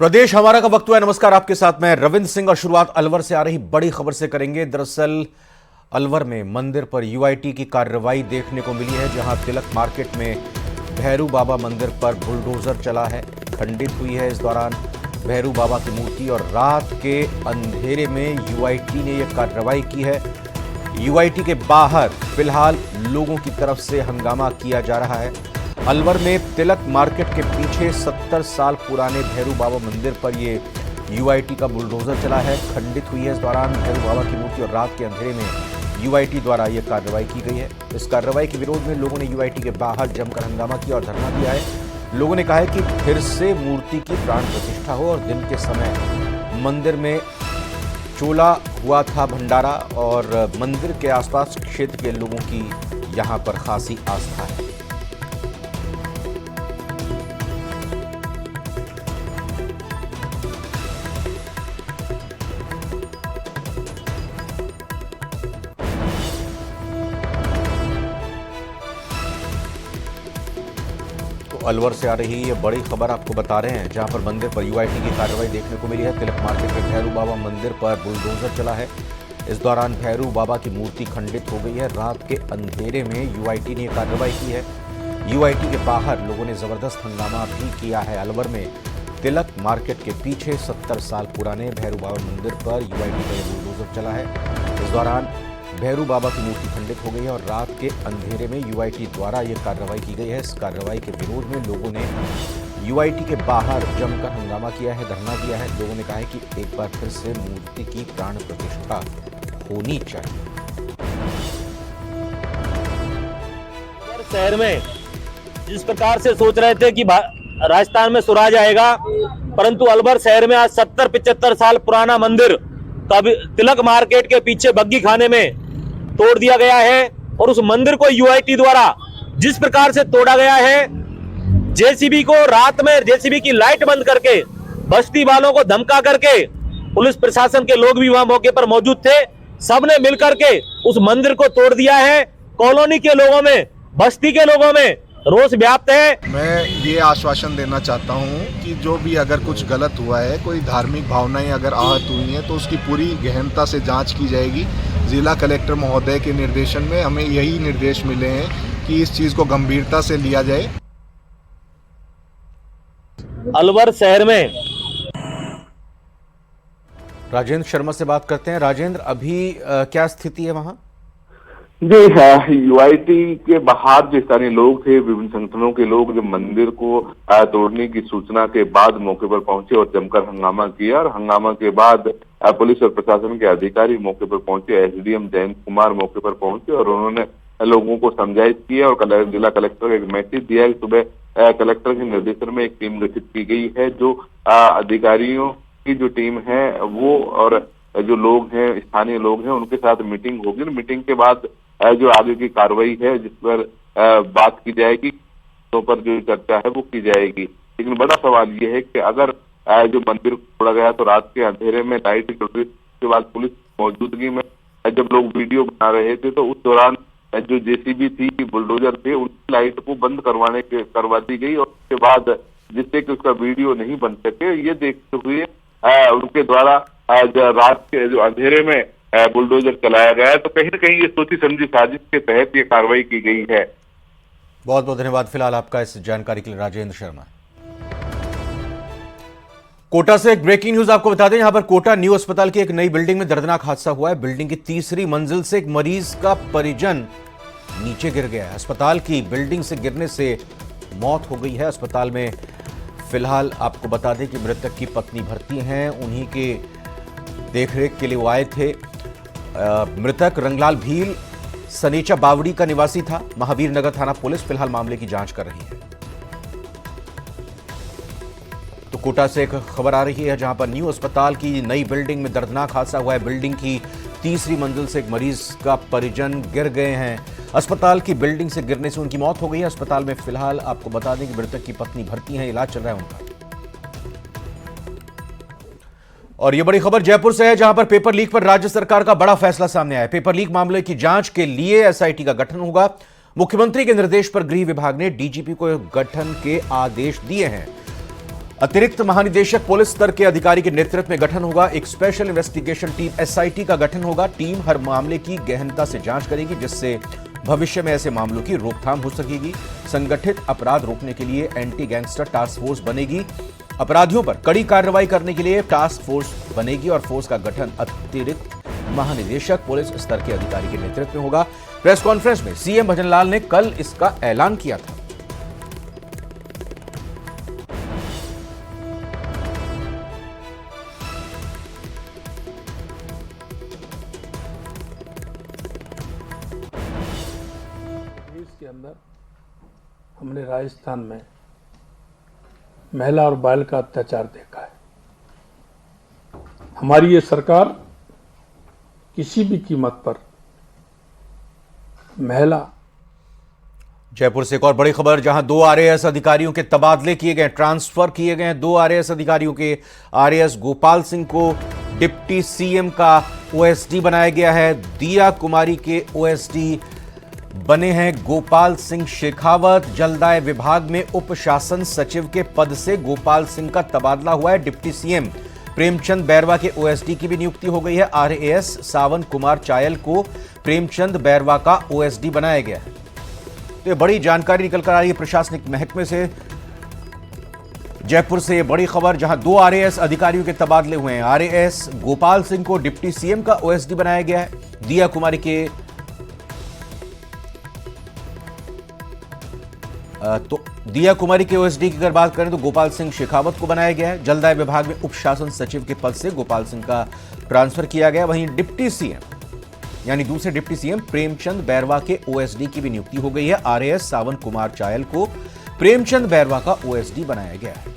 प्रदेश हमारा का वक्त हुआ है। नमस्कार, आपके साथ मैं रविंद्र सिंह और शुरुआत अलवर से आ रही बड़ी खबर से करेंगे। दरअसल अलवर में मंदिर पर यूआईटी की कार्रवाई देखने को मिली है, जहां तिलक मार्केट में भैरू बाबा मंदिर पर बुलडोजर चला है, खंडित हुई है। इस दौरान भैरू बाबा की मूर्ति और रात के अंधेरे में यूआईटी ने यह कार्रवाई की है। यूआईटी के बाहर फिलहाल लोगों की तरफ से हंगामा किया जा रहा है। अलवर में तिलक मार्केट के पीछे 70 साल पुराने भैरू बाबा मंदिर पर ये यूआईटी का बुलडोजर चला है, खंडित हुई है। इस दौरान भैरू बाबा की मूर्ति और रात के अंधेरे में यूआईटी द्वारा यह कार्रवाई की गई है। इस कार्रवाई के विरोध में लोगों ने यूआईटी के बाहर जमकर हंगामा किया और धरना दिया है। लोगों ने कहा है कि फिर से मूर्ति की प्राण प्रतिष्ठा हो और दिन के समय मंदिर में चोला हुआ था भंडारा और मंदिर के आसपास क्षेत्र के लोगों की यहां पर खासी आस्था है। अलवर से आ रही ये बड़ी खबर आपको बता रहे हैं, जहां पर मंदिर पर यूआईटी की कार्रवाई देखने को मिली है। तिलक मार्केट में भैरू बाबा मंदिर पर बुलडोजर चला है। इस दौरान भैरू बाबा की मूर्ति खंडित हो गई है। रात के अंधेरे में यूआईटी ने कार्रवाई की है। यूआईटी के बाहर लोगों ने जबरदस्त हंगामा भी किया है। अलवर में तिलक मार्केट के पीछे 70 साल पुराने भैरू बाबा मंदिर पर यूआईटी का बुलडोजर चला है। इस दौरान भैरू बाबा की मूर्ति खंडित हो गई है और रात के अंधेरे में यूआईटी द्वारा यह कार्रवाई की गई है। इस कार्रवाई के विरोध में लोगों ने यूआईटी के बाहर जमकर हंगामा किया है, धरना दिया है। लोगों ने कहा है कि एक बार फिर से मूर्ति की प्राण प्रतिष्ठा होनी चाहिए। शहर में जिस प्रकार से सोच रहे थे कि राजस्थान में स्वराज आएगा, परंतु अलवर शहर में आज 70-75 साल पुराना मंदिर तिलक मार्केट के पीछे बग्गी खाने में तोड़ दिया गया है। और उस मंदिर को यूआईटी द्वारा जिस प्रकार से तोड़ा गया है, जेसीबी को रात में जेसीबी की लाइट बंद करके बस्ती वालों को धमका करके, पुलिस प्रशासन के लोग भी वहां मौके पर मौजूद थे, सबने मिलकर के उस मंदिर को तोड़ दिया है। कॉलोनी के लोगों में, बस्ती के लोगों में रोष व्याप्त है। मैं ये आश्वासन देना चाहता हूँ कि जो भी अगर कुछ गलत हुआ है, कोई धार्मिक भावनाएं अगर आहत हुई हैं, तो उसकी पूरी गहनता से जांच की जाएगी। जिला कलेक्टर महोदय के निर्देशन में हमें यही निर्देश मिले हैं कि इस चीज़ को गंभीरता से लिया जाए। अलवर शहर में राजेंद्र शर्मा से बात करते हैं। राजेंद्र, अभी क्या स्थिति है वहां? जी हाँ, यूआईटी के बाहर जो स्थानीय लोग थे, विभिन्न संगठनों के लोग, जो मंदिर को तोड़ने की सूचना के बाद मौके पर पहुंचे और जमकर हंगामा किया। और हंगामा के बाद पुलिस और प्रशासन के अधिकारी मौके पर पहुंचे, एसडीएम जयंत कुमार मौके पर पहुंचे और उन्होंने लोगों को समझाइश किया और जिला कलेक्टर को एक मैसेज दिया कि सुबह कलेक्टर के निर्देशन में एक टीम गठित की गई है। जो अधिकारियों की जो टीम है वो और जो लोग हैं, स्थानीय लोग हैं, उनके साथ मीटिंग होगी। मीटिंग के बाद जो आगे की कार्रवाई है, जिस पर बात की जाएगी, तो पर जो चर्चा है वो की जाएगी। लेकिन बड़ा सवाल ये है कि अगर जो मंदिर तोड़ा गया तो रात के अंधेरे में लाइट जल रही, उसके बाद पुलिस मौजूदगी में जब लोग वीडियो बना रहे थे, तो उस दौरान जो जेसीबी थी, बुलडोजर थे, उनकी लाइट को बंद करवा दी गई और उसके बाद जिससे कि उसका वीडियो नहीं बन सके, ये देखते हुए उनके द्वारा रात के जो अंधेरे में बुलडोजर चलाया गया है। तो कहीं ना कहीं ये सोची समझी साजिश के तहत ये कार्रवाई की गई है। बहुत बहुत धन्यवाद फिलहाल आपका इस जानकारी के लिए, राजेंद्र शर्मा। कोटा से एक ब्रेकिंग न्यूज आपको बता दें। यहां पर कोटा न्यू अस्पताल की एक नई बिल्डिंग में दर्दनाक हादसा हुआ है। बिल्डिंग की तीसरी मंजिल से एक मरीज का परिजन नीचे गिर गया है। अस्पताल की बिल्डिंग से गिरने से मौत हो गई है। अस्पताल में फिलहाल आपको बता दें कि मृतक की पत्नी भर्ती हैं, उन्हीं के देखरेख के लिए वो आए थे। मृतक रंगलाल भील सनीचा बावड़ी का निवासी था। महावीर नगर थाना पुलिस फिलहाल मामले की जांच कर रही है। तो कोटा से एक खबर आ रही है, जहां पर न्यू अस्पताल की नई बिल्डिंग में दर्दनाक हादसा हुआ है। बिल्डिंग की तीसरी मंजिल से एक मरीज का परिजन गिर गए हैं। अस्पताल की बिल्डिंग से गिरने से उनकी मौत हो गई है। अस्पताल में फिलहाल आपको बता दें कि मृतक की पत्नी भर्ती है, इलाज चल रहा है उनका। और यह बड़ी खबर जयपुर से है, जहां पर पेपर लीक पर राज्य सरकार का बड़ा फैसला सामने आया है। पेपर लीक मामले की जांच के लिए एसआईटी का गठन होगा। मुख्यमंत्री के निर्देश पर गृह विभाग ने डीजीपी को गठन के आदेश दिए हैं। अतिरिक्त महानिदेशक पुलिस स्तर के अधिकारी के नेतृत्व में गठन होगा। एक स्पेशल इन्वेस्टिगेशन टीम एसआईटी का गठन होगा। टीम हर मामले की गहनता से जांच करेगी, जिससे भविष्य में ऐसे मामलों की रोकथाम हो सकेगी। संगठित अपराध रोकने के लिए एंटी गैंगस्टर टास्क फोर्स बनेगी। अपराधियों पर कड़ी कार्रवाई करने के लिए टास्क फोर्स बनेगी और फोर्स का गठन अतिरिक्त महानिदेशक पुलिस स्तर के अधिकारी के नेतृत्व में होगा। प्रेस कॉन्फ्रेंस में सीएम भजनलाल ने कल इसका ऐलान किया था। के अंदर हमने राजस्थान में महिला और बाल का अत्याचार देखा है। हमारी ये सरकार किसी भी कीमत पर महिला। जयपुर से एक और बड़ी खबर, जहां 2 आरएएस अधिकारियों के तबादले किए गए, ट्रांसफर किए गए हैं। 2 आरएएस अधिकारियों के आरएएस गोपाल सिंह को डिप्टी सीएम का ओएसडी बनाया गया है। दिया कुमारी के ओएसडी बने हैं गोपाल सिंह शेखावत। जलदाय विभाग में उप शासन सचिव के पद से गोपाल सिंह का तबादला हुआ है। डिप्टी सीएम प्रेमचंद बैरवा के ओएसडी की भी नियुक्ति हो गई है। आरएएस सावन कुमार चायल को प्रेमचंद बैरवा का ओएसडी बनाया गया है। तो ये बड़ी जानकारी निकल कर आ रही है प्रशासनिक महकमे से। जयपुर से ये बड़ी खबर, जहां 2 आरएएस अधिकारियों के तबादले हुए हैं। आरएएस गोपाल सिंह को डिप्टी सीएम का ओएसडी बनाया गया है। दिया कुमारी के दिया कुमारी के ओएसडी की अगर बात करें तो गोपाल सिंह शेखावत को बनाया गया है। जलदाय विभाग में उप शासन सचिव के पद से गोपाल सिंह का ट्रांसफर किया गया। वहीं डिप्टी सीएम यानी दूसरे डिप्टी सीएम प्रेमचंद बैरवा के ओएसडी की भी नियुक्ति हो गई है। आरएएस सावन कुमार चायल को प्रेमचंद बैरवा का ओएसडी बनाया गया है।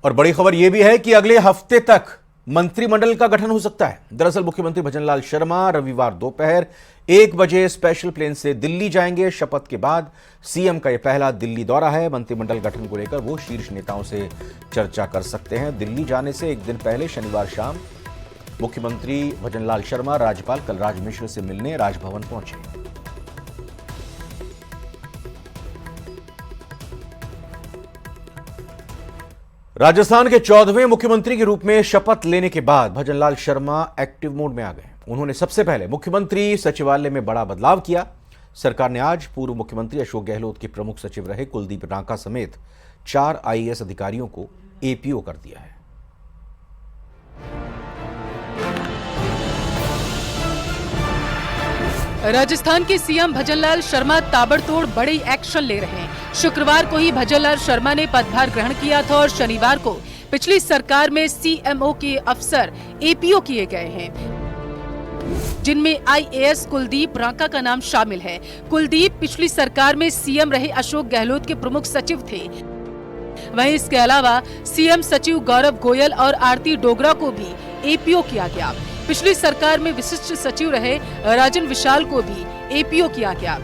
और बड़ी खबर यह भी है कि अगले हफ्ते तक मंत्रिमंडल का गठन हो सकता है। दरअसल मुख्यमंत्री भजनलाल शर्मा रविवार दोपहर 1 बजे स्पेशल प्लेन से दिल्ली जाएंगे। शपथ के बाद सीएम का यह पहला दिल्ली दौरा है। मंत्रिमंडल गठन को लेकर वो शीर्ष नेताओं से चर्चा कर सकते हैं। दिल्ली जाने से एक दिन पहले शनिवार शाम मुख्यमंत्री भजनलाल शर्मा राज्यपाल कलराज मिश्र से मिलने राजभवन पहुंचे। राजस्थान के 14वें मुख्यमंत्री के रूप में शपथ लेने के बाद भजनलाल शर्मा एक्टिव मोड में आ गए। उन्होंने सबसे पहले मुख्यमंत्री सचिवालय में बड़ा बदलाव किया। सरकार ने आज पूर्व मुख्यमंत्री अशोक गहलोत के प्रमुख सचिव रहे कुलदीप रांका समेत 4 आईएएस अधिकारियों को एपीओ कर दिया है। राजस्थान के सीएम भजनलाल शर्मा ताबड़तोड़ बड़े एक्शन ले रहे हैं। शुक्रवार को ही भजनलाल शर्मा ने पदभार ग्रहण किया था और शनिवार को पिछली सरकार में सीएमओ के अफसर एपीओ किए गए हैं, जिनमें आईएएस कुलदीप रांका का नाम शामिल है। कुलदीप पिछली सरकार में सीएम रहे अशोक गहलोत के प्रमुख सचिव थे। वहीं इसके अलावा सीएम सचिव गौरव गोयल और आरती डोगरा को भी एपीओ किया गया। पिछली सरकार में विशिष्ट सचिव रहे राजन विशाल को भी एपीओ किया गया।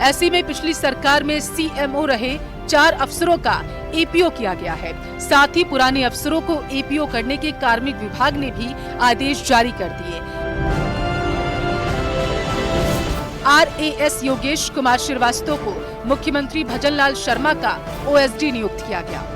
ऐसे में पिछली सरकार में सीएमओ रहे 4 अफसरों का एपीओ किया गया है। साथ ही पुराने अफसरों को एपीओ करने के कार्मिक विभाग ने भी आदेश जारी कर दिए। आरएएस योगेश कुमार श्रीवास्तव को मुख्यमंत्री भजनलाल शर्मा का ओएसडी नियुक्त किया गया।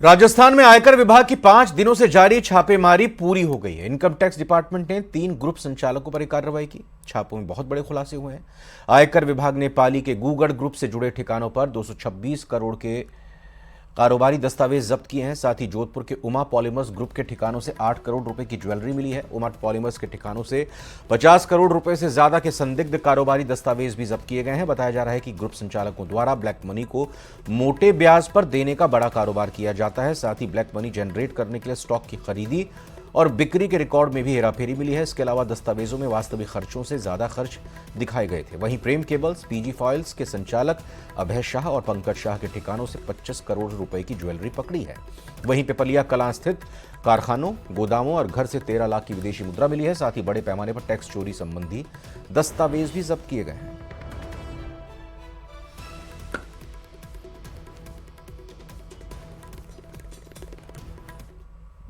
राजस्थान में आयकर विभाग की 5 दिनों से जारी छापेमारी पूरी हो गई है। इनकम टैक्स डिपार्टमेंट ने 3 ग्रुप संचालकों पर कार्रवाई की। छापों में बहुत बड़े खुलासे हुए हैं। आयकर विभाग ने पाली के गूगड़ ग्रुप से जुड़े ठिकानों पर 226 करोड़ के कारोबारी दस्तावेज जब्त किए हैं। साथ ही जोधपुर के उमा पॉलीमर्स ग्रुप के ठिकानों से 8 करोड़ रुपए की ज्वेलरी मिली है। उमा पॉलीमर्स के ठिकानों से 50 करोड़ रुपए से ज्यादा के संदिग्ध कारोबारी दस्तावेज भी जब्त किए गए हैं। बताया जा रहा है कि ग्रुप संचालकों द्वारा ब्लैक मनी को मोटे ब्याज पर देने का बड़ा कारोबार किया जाता है। साथ ही ब्लैक मनी जनरेट करने के लिए स्टॉक की खरीदी और बिक्री के रिकॉर्ड में भी हेराफेरी मिली है। इसके अलावा दस्तावेजों में वास्तविक खर्चों से ज्यादा खर्च दिखाए गए थे। वहीं प्रेम केबल्स, पीजी फॉइल्स के संचालक अभय शाह और पंकज शाह के ठिकानों से 25 करोड़ रुपए की ज्वेलरी पकड़ी है। वहीं पिपलिया कलां स्थित कारखानों, गोदामों और घर से 13 लाख की विदेशी मुद्रा मिली है। साथ ही बड़े पैमाने पर टैक्स चोरी संबंधी दस्तावेज भी जब्त किए गए हैं।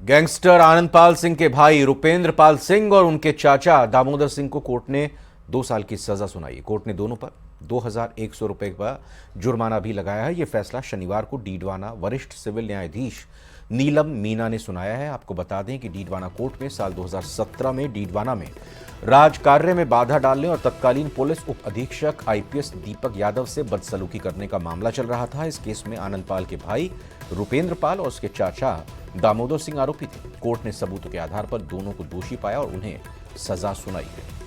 गैंगस्टर आनंदपाल सिंह के भाई रुपेंद्र पाल सिंह और उनके चाचा दामोदर सिंह को कोर्ट ने 2 साल की सजा सुनाई। कोर्ट ने दोनों पर 2100 रुपए का जुर्माना भी लगाया है। यह फैसला शनिवार को डीडवाना वरिष्ठ सिविल न्यायाधीश नीलम मीना ने सुनाया है। आपको बता दें कि डीडवाना कोर्ट में साल 2017 में डीडवाना में राज कार्य में बाधा डालने और तत्कालीन पुलिस उप अधीक्षक आईपीएस दीपक यादव से बदसलूकी करने का मामला चल रहा था। इस केस में आनंदपाल के भाई रुपेंद्र पाल और उसके चाचा दामोदर सिंह आरोपी थे। कोर्ट ने सबूतों के आधार पर दोनों को दोषी पाया और उन्हें सजा सुनाई है।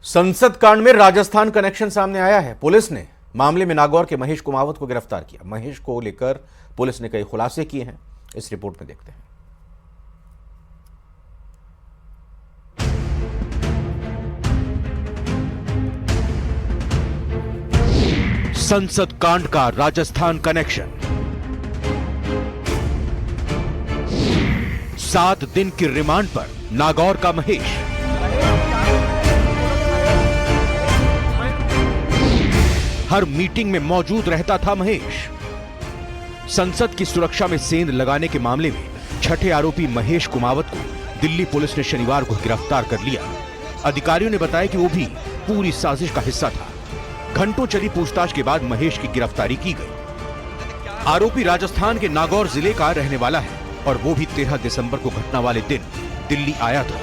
संसद कांड में राजस्थान कनेक्शन सामने आया है। पुलिस ने मामले में नागौर के महेश कुमावत को गिरफ्तार किया। महेश को लेकर पुलिस ने कई खुलासे किए हैं। इस रिपोर्ट में देखते हैं। संसद कांड का राजस्थान कनेक्शन। 7 दिन की रिमांड पर नागौर का महेश। हर मीटिंग में मौजूद रहता था महेश। संसद की सुरक्षा में सेंध लगाने के मामले में छठे आरोपी महेश कुमावत को दिल्ली पुलिस ने शनिवार को गिरफ्तार कर लिया। अधिकारियों ने बताया कि वो भी पूरी साजिश का हिस्सा था। घंटों चली पूछताछ के बाद महेश की गिरफ्तारी की गई। आरोपी राजस्थान के नागौर जिले का रहने वाला है और वो भी 13 दिसंबर को घटना वाले दिन दिल्ली आया था।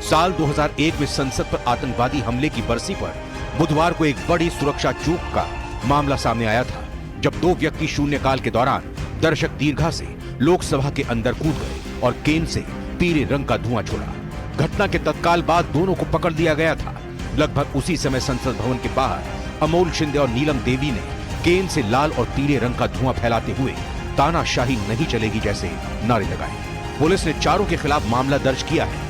साल 2001 में संसद पर आतंकवादी हमले की बरसी पर बुधवार को एक बड़ी सुरक्षा चूक का मामला सामने आया था, जब 2 व्यक्ति शून्यकाल के दौरान दर्शक दीर्घा से लोकसभा के अंदर कूद गए और केन से पीले रंग का धुआं छोड़ा। घटना के तत्काल बाद दोनों को पकड़ लिया गया था। लगभग उसी समय संसद भवन के बाहर अमोल शिंदे और नीलम देवी ने केन से लाल और पीले रंग का धुआं फैलाते हुए तानाशाही नहीं चलेगी जैसे नारे लगाए। पुलिस ने चारों के खिलाफ मामला दर्ज किया है।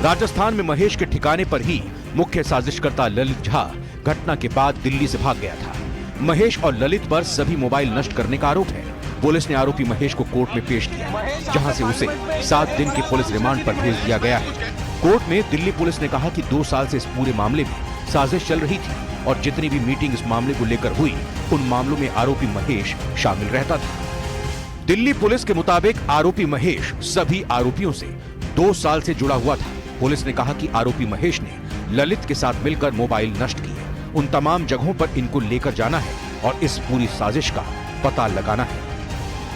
राजस्थान में महेश के ठिकाने पर ही मुख्य साजिशकर्ता ललित झा घटना के बाद दिल्ली से भाग गया था। महेश और ललित पर सभी मोबाइल नष्ट करने का आरोप है। पुलिस ने आरोपी महेश को कोर्ट में पेश किया, जहां से उसे 7 दिन के पुलिस रिमांड पर भेज दिया गया है। कोर्ट में दिल्ली पुलिस ने कहा कि 2 साल से इस पूरे मामले में साजिश चल रही थी और जितनी भी मीटिंग इस मामले को लेकर हुई, उन मामलों में आरोपी महेश शामिल रहता था। दिल्ली पुलिस के मुताबिक आरोपी महेश सभी आरोपियों से 2 साल से जुड़ा हुआ था। पुलिस ने कहा कि आरोपी महेश ने ललित के साथ मिलकर मोबाइल नष्ट किए। उन तमाम जगहों पर इनको लेकर जाना है और इस पूरी साजिश का पता लगाना है।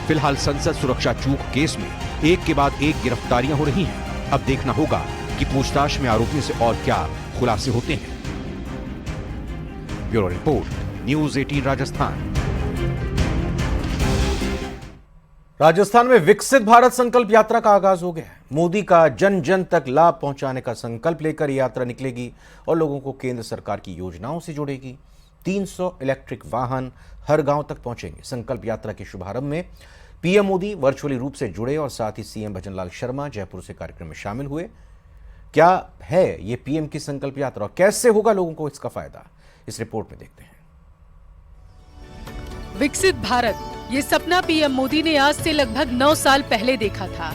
फिलहाल संसद सुरक्षा चूक केस में एक के बाद एक गिरफ्तारियां हो रही हैं। अब देखना होगा कि पूछताछ में आरोपियों से और क्या खुलासे होते हैं। Bureau report, news 18 Rajasthan. Rajasthan में विकसित भारत संकल्प यात्रा का आगाज हो गया है। मोदी का जन जन तक लाभ पहुंचाने का संकल्प लेकर यह यात्रा निकलेगी और लोगों को केंद्र सरकार की योजनाओं से जोड़ेगी। 300 इलेक्ट्रिक वाहन हर गांव तक पहुंचेंगे। संकल्प यात्रा के शुभारंभ में पीएम मोदी वर्चुअली रूप से जुड़े और साथ ही सीएम भजनलाल शर्मा जयपुर से कार्यक्रम में शामिल हुए। क्या है ये पीएम की संकल्प यात्रा और कैसे होगा लोगों को इसका फायदा, इस रिपोर्ट में देखते हैं। विकसित भारत, ये सपना पीएम मोदी ने आज से लगभग 9 साल पहले देखा था।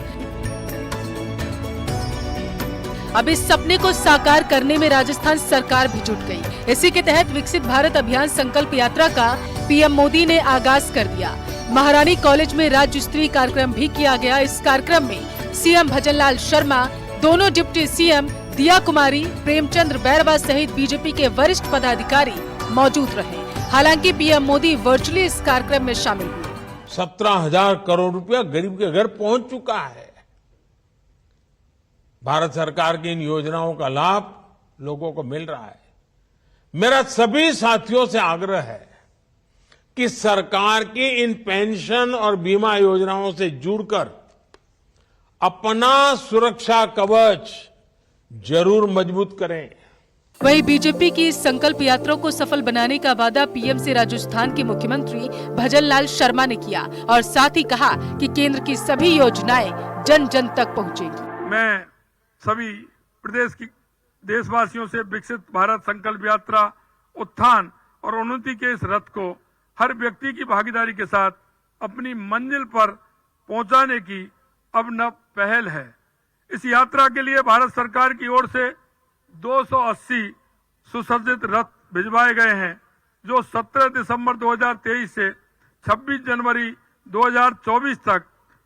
अब इस सपने को साकार करने में राजस्थान सरकार भी जुट गई। इसी के तहत विकसित भारत अभियान संकल्प यात्रा का पीएम मोदी ने आगाज कर दिया। महारानी कॉलेज में राज्य स्तरीय कार्यक्रम भी किया गया। इस कार्यक्रम में सीएम भजनलाल शर्मा, दोनों डिप्टी सीएम दिया कुमारी, प्रेमचंद्र बैरवा सहित बीजेपी के वरिष्ठ पदाधिकारी मौजूद रहे। हालांकि पीएम मोदी वर्चुअली इस कार्यक्रम में शामिल हुए। 17,000 करोड़ रुपया गरीब के घर पहुंच चुका है। भारत सरकार की इन योजनाओं का लाभ लोगों को मिल रहा है। मेरा सभी साथियों से आग्रह है कि सरकार की इन पेंशन और बीमा योजनाओं से जुड़कर अपना सुरक्षा कवच जरूर मजबूत करें। वहीं बीजेपी की इस संकल्प यात्रा को सफल बनाने का वादा पीएम से राजस्थान के मुख्यमंत्री भजनलाल शर्मा ने किया और साथ ही कहा कि केंद्र की सभी योजनाएं जन जन तक पहुंचेगी। मैं सभी प्रदेश की देशवासियों से विकसित भारत संकल्प यात्रा उत्थान और उन्नति के इस रथ को हर व्यक्ति की भागीदारी के साथ अपनी मंजिल पर पहुंचाने की अब न पहल है। इस यात्रा के लिए भारत सरकार की ओर से 280 सुसज्जित रथ भिजवाए गए हैं, जो 17 दिसंबर 2023 से 26 जनवरी 2024 तक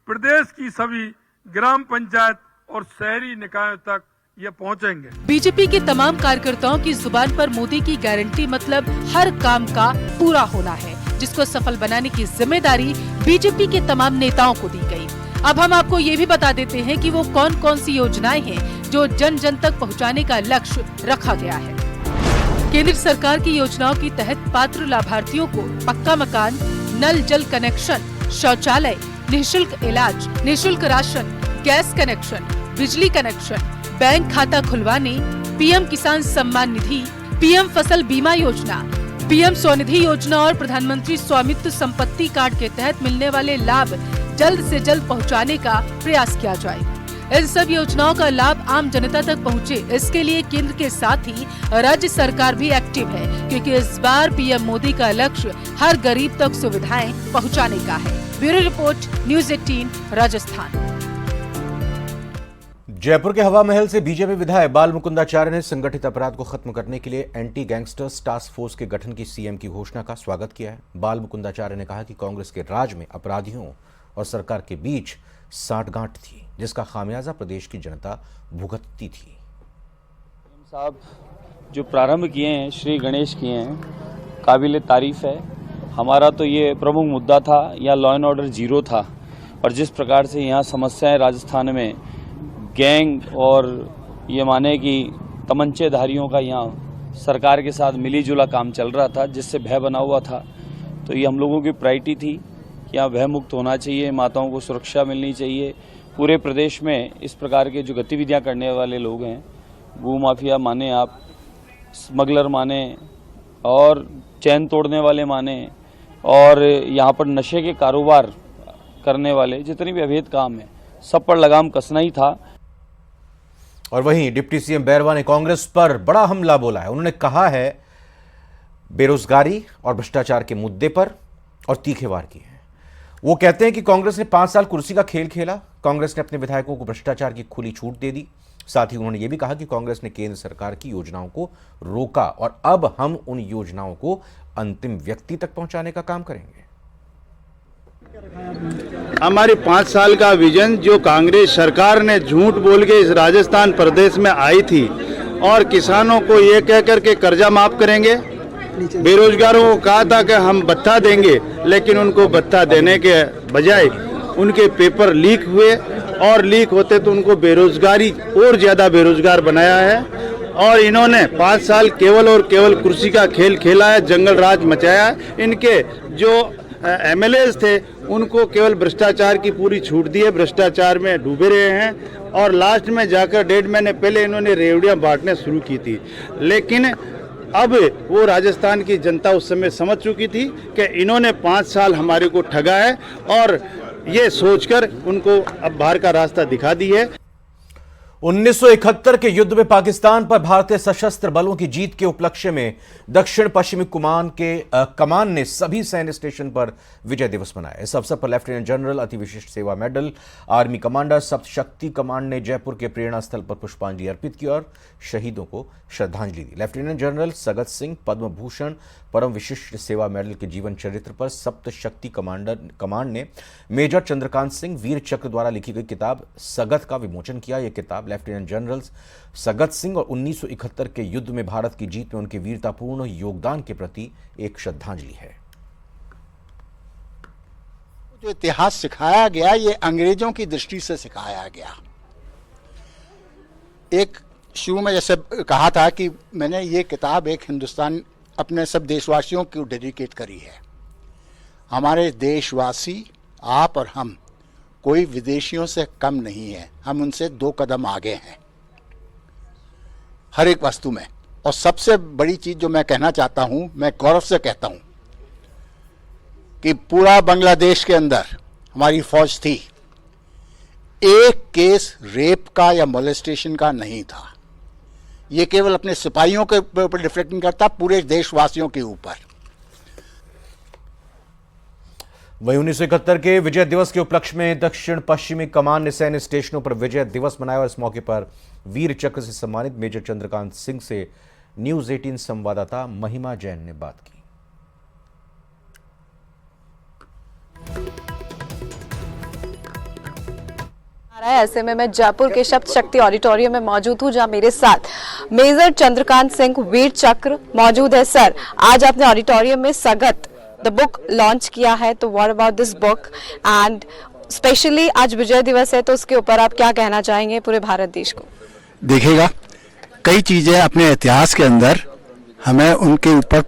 प्रदेश की सभी ग्राम पंचायत और शहरी निकायों तक ये पहुंचेंगे। बीजेपी के तमाम कार्यकर्ताओं की जुबान पर मोदी की गारंटी मतलब हर काम का पूरा होना है, जिसको सफल बनाने की जिम्मेदारी बीजेपी के तमाम नेताओं को दी गई। अब हम आपको ये भी बता देते हैं कि वो कौन कौन सी योजनाएं हैं जो जन जन तक पहुंचाने का लक्ष्य रखा गया है। केंद्र सरकार की योजनाओं के तहत पात्र लाभार्थियों को पक्का मकान, नल जल कनेक्शन, शौचालय, निःशुल्क इलाज, निःशुल्क राशन, गैस कनेक्शन, बिजली कनेक्शन, बैंक खाता खुलवाने, पीएम किसान सम्मान निधि, पीएम फसल बीमा योजना, पीएम स्वनिधि योजना और प्रधानमंत्री स्वामित्व संपत्ति कार्ड के तहत मिलने वाले लाभ जल्द से जल्द पहुंचाने का प्रयास किया जाए। इन सब योजनाओं का लाभ आम जनता तक पहुंचे, इसके लिए केंद्र के साथ ही राज्य सरकार भी एक्टिव है, क्योंकि इस बार पीएम मोदी का लक्ष्य हर गरीब तक सुविधाएं पहुंचाने का है। Bureau report, news 18 Rajasthan. Jaipur के हवा महल से बीजेपी विधायक बाल मुकुंदाचार्य ने संगठित अपराध को खत्म करने के लिए एंटी गैंगस्टर्स टास्क फोर्स के गठन की सीएम की घोषणा का स्वागत किया है। बाल मुकुंदाचार्य ने कहा कि कांग्रेस के राज में अपराधियों और सरकार के बीच साठगांठ थी, जिसका खामियाजा प्रदेश की जनता भुगतती थी। साहब जो प्रारंभ किए हैं श्री गणेश किए हैं, काबिल तारीफ है। हमारा तो ये प्रमुख मुद्दा था, यहाँ लॉ एंड ऑर्डर जीरो था, और जिस प्रकार से यहाँ समस्याएं राजस्थान में गैंग और ये माने कि तमंचेधारियों का यहाँ सरकार के साथ मिली जुला काम चल रहा था, जिससे भय बना हुआ था। तो ये हम लोगों की प्रायोरिटी थी कि यहाँ भय मुक्त होना चाहिए, माताओं को सुरक्षा मिलनी चाहिए। पूरे प्रदेश में इस प्रकार के जो गतिविधियाँ करने वाले लोग हैं, भू माफिया माने आप, स्मगलर माने और चैन तोड़ने वाले माने, और यहाँ पर नशे के कारोबार करने वाले जितने भी अवैध काम है, सब पर लगाम कसना ही था। और वहीं डिप्टी सीएम बैरवा ने कांग्रेस पर बड़ा हमला बोला है। उन्होंने कहा है बेरोजगारी और भ्रष्टाचार के मुद्दे पर और तीखे वार किए हैं। वो कहते हैं कि कांग्रेस ने 5 साल कुर्सी का खेल खेला, कांग्रेस ने अपने विधायकों को भ्रष्टाचार की खुली छूट दे दी। साथ ही उन्होंने ये भी कहा कि कांग्रेस ने केंद्र सरकार की योजनाओं को रोका और अब हम उन योजनाओं को अंतिम व्यक्ति तक पहुंचाने का काम करेंगे। हमारी 5 साल का विजन जो कांग्रेस सरकार ने झूठ बोल के इस राजस्थान प्रदेश में आई थी, और किसानों को ये कह कर के कर्जा माफ करेंगे, बेरोजगारों को कहा था कि हम भत्ता देंगे, लेकिन उनको भत्ता देने के बजाय उनके पेपर लीक हुए, और लीक होते तो उनको बेरोजगारी और ज़्यादा बेरोजगार बनाया है। और इन्होंने 5 साल केवल और केवल कुर्सी का खेल खेला है, जंगल राज मचाया है। इनके जो एमएलएज थे उनको केवल भ्रष्टाचार की पूरी छूट दी है, भ्रष्टाचार में डूबे रहे हैं, और लास्ट में जाकर 1.5 महीने पहले इन्होंने रेवड़ियाँ बांटने शुरू की थी। लेकिन अब वो राजस्थान की जनता उस समय समझ चुकी थी कि इन्होंने 5 साल हमारे को ठगा है, और ये सोचकर उनको अब बाहर का रास्ता दिखा दी है। 1971 के युद्ध में पाकिस्तान पर भारतीय सशस्त्र बलों की जीत के उपलक्ष्य में दक्षिण पश्चिमी कमान ने सभी सैन्य स्टेशन पर विजय दिवस मनाया। इस अवसर पर लेफ्टिनेंट जनरल अति विशिष्ट सेवा medal army commander Saptashakti command ने जयपुर के प्रेरणा स्थल पर पुष्पांजलि अर्पित की और शहीदों को श्रद्धांजलि दी। लेफ्टिनेंट जनरल सगत सिंह पद्म भूषण परम विशिष्ट सेवा मेडल के जीवन चरित्र पर सप्तशक्ति कमांड ने मेजर चंद्रकांत सिंह वीर चक्र द्वारा लिखी गई किताब सगत का विमोचन किया। यह किताब लेफ्टिनेंट जनरल सगत सिंह और 1971 के युद्ध में भारत की जीत में उनके वीरतापूर्ण योगदान के प्रति एक श्रद्धांजलि है। जो इतिहास सिखाया गया, ये अंग्रेजों की दृष्टि से सिखाया गया। एक शुरू में जैसे कहा था कि मैंने ये किताब एक हिंदुस्तान अपने सब देशवासियों को डेडिकेट करी है। हमारे देशवासी, आप और हम, कोई विदेशियों से कम नहीं है, हम उनसे 2 कदम आगे हैं हर एक वस्तु में। और सबसे बड़ी चीज जो मैं कहना चाहता हूं, मैं गौरव से कहता हूं कि पूरा बांग्लादेश के अंदर हमारी फौज थी, एक केस रेप का या मोलेस्टेशन का नहीं था। ये केवल अपने सिपाहियों के ऊपर डिफ्लेक्ट नहीं करता, पूरे देशवासियों के ऊपर। वहीं 1971 के विजय दिवस के उपलक्ष्य में दक्षिण पश्चिमी कमान ने सैन्य स्टेशनों पर विजय दिवस मनाया और इस मौके पर वीर चक्र से सम्मानित मेजर चंद्रकांत सिंह से न्यूज 18 संवाददाता महिमा जैन ने बात की। ऐसे में मैं जयपुर के शब्द शक्ति ऑडिटोरियम में मौजूद हूँ, जहाँ मेरे साथ मेजर चंद्रकांत सिंह वीर चक्र मौजूद है। सर, आज आपने ऑडिटोरियम में सगत द बुक लॉन्च किया है, तो what about this book and specially आज विजय दिवस है, तो उसके ऊपर आप क्या कहना चाहेंगे पूरे भारत देश को? देखिएगा, कई चीजें अपने इतिहास के अंदर हमें उनके ऊपर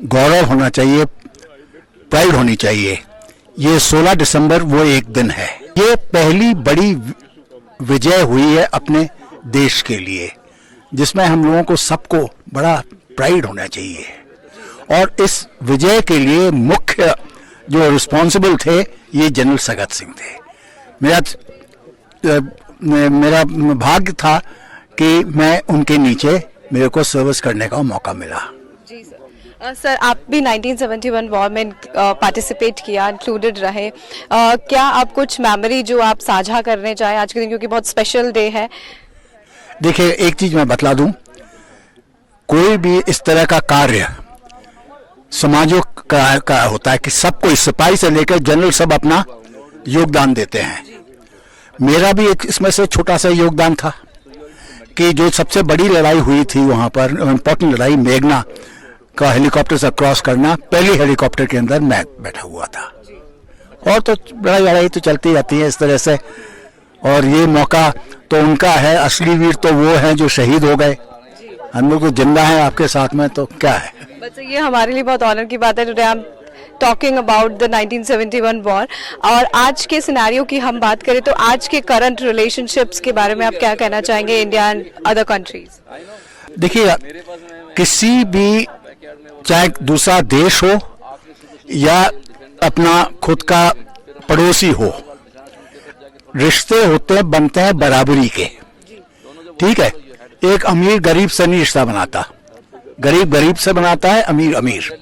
गौरव होना चाहिए, प्राइड होनी चाहिए। ये 16 दिसंबर वो एक दिन है, ये पहली बड़ी विजय हुई है अपने देश के लिए, जिसमें हम लोगों को सबको बड़ा प्राइड होना चाहिए। और इस विजय के लिए मुख्य जो रिस्पॉन्सिबल थे ये जनरल सगत सिंह थे। मेरा भाग्य था कि मैं उनके नीचे मेरे को सर्विस करने का मौका मिला। जी सर। सर, आप भी 1971 वॉर में पार्टिसिपेट किया, इंक्लूडेड रहे। क्या आप कुछ मेमोरी जो आप साझा करने चाहें आज के दिन, क्योंकि बहुत स्पेशल डे है? देखिए, एक चीज मैं बतला दूं, कोई भी इस तरह का कार्य समाजों का होता है कि सबको, सिपाही से लेकर जनरल सब अपना योगदान देते हैं। मेरा भी एक इसमें से छोटा सा योगदान था कि जो सबसे बड़ी लड़ाई हुई थी वहां पर, इम्पोर्टेंट लड़ाई, मेघना का हेलीकॉप्टर से क्रॉस करना, पहली हेलीकॉप्टर के अंदर मैं बैठा हुआ था। और तो लड़ाई तो चलती रहती है इस तरह से, और ये मौका तो उनका है। असली वीर तो वो हैं जो शहीद हो गए, हम लोग तो जिंदा हैं आपके साथ में, तो क्या है। बस ये हमारे लिए बहुत ऑनर की बात है। Today I am talking about the 1971 war. और आज के सिनेरियो की हम बात करें तो आज के करंट रिलेशनशिप्स के बारे में आप क्या कहना चाहेंगे, इंडिया एंड अदर कंट्रीज? देखिए, किसी भी, चाहे दूसरा देश हो या अपना खुद का पड़ोसी हो, रिश्ते होते बनते हैं बराबरी के। ठीक है, एक अमीर गरीब से नहीं रिश्ता बनाता, गरीब गरीब से बनाता है, अमीर अमीर।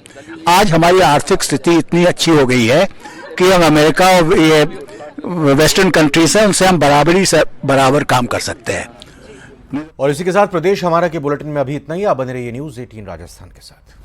आज हमारी आर्थिक स्थिति इतनी अच्छी हो गई है कि हम अमेरिका और ये वेस्टर्न कंट्रीज है, उनसे हम बराबरी से बराबर काम कर सकते हैं। और इसी के साथ प्रदेश हमारा के बुलेटिन में अभी इतना ही। आप बने रहिए न्यूज 18 राजस्थान के साथ।